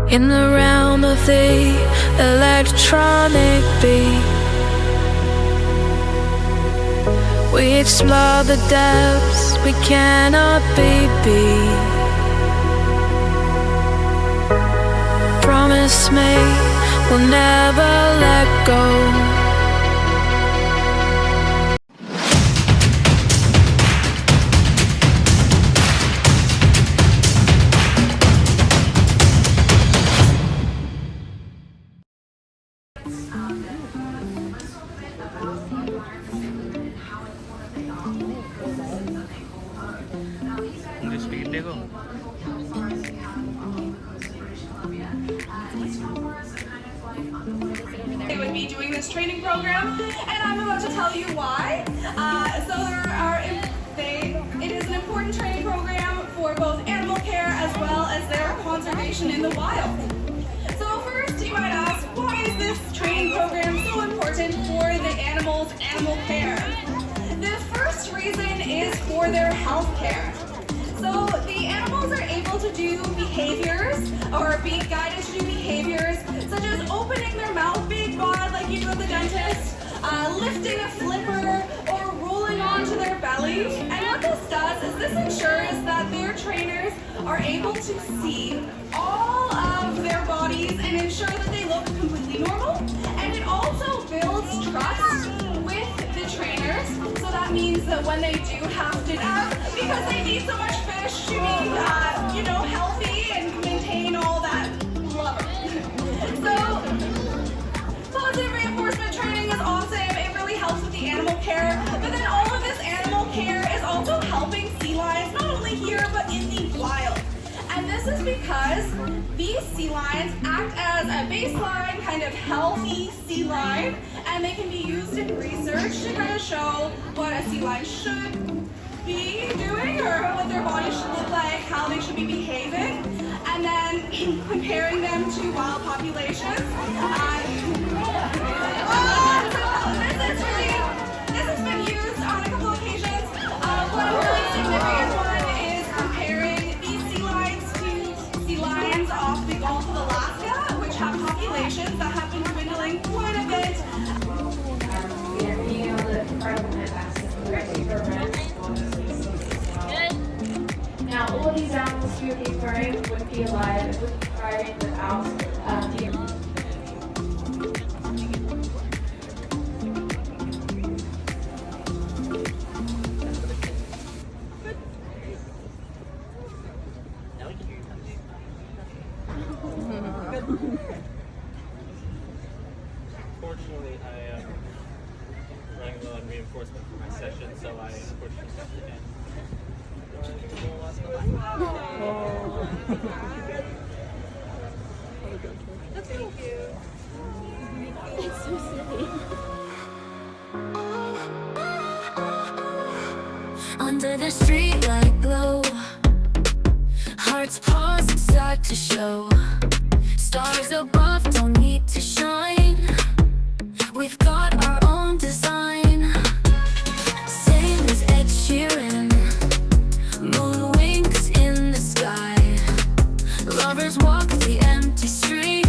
In the realm of the electronic beat, we explore the depths we cannot be beat. Promise me we'll never let go. They would be doing this training program, and I'm about to tell you why. It is an important training program for both animal care as well as their conservation in the wild. So first, you might ask, why is this training program so important for the animals' animal care? The first reason is for their health care. So the animals are able to do behaviors, or be guided to do behaviors, such as opening their mouth big wide like you do at the dentist, lifting a flipper, or rolling onto their belly. And what this does is this ensures that their trainers are able to see all of their bodies and ensure that they look completely normal. And it also builds trust with the trainers. So that means that when they do have dinner, because they need so much fish to be, healthy and maintain all that blubber. So, positive reinforcement training is awesome. It really helps with the animal care. But then all of this animal care is also helping sea lions, not only here, but in the wild. And this is because these sea lions act as a baseline kind of healthy sea lion, and they can be used in research to kind of show what a sea lion should be doing, or what their body should look like, how they should be behaving, and then comparing them to wild populations. This has been used on a couple occasions. One really significant one is comparing these sea lions to sea lions off the Gulf of Alaska, which have populations that have been dwindling quite a bit. Now, all these animals here at the aquarium wouldn't be alive and wouldn't be thriving without the Fortunately, I am running low on reinforcement for my session, so I unfortunately have to end. Thank you. It's so silly. Under the streetlight glow, hearts pause and start to show. Stars above don't need to shine. We've got our own design. Same as Ed Sheeran. Moon wings in the sky. Lovers walk the empty street.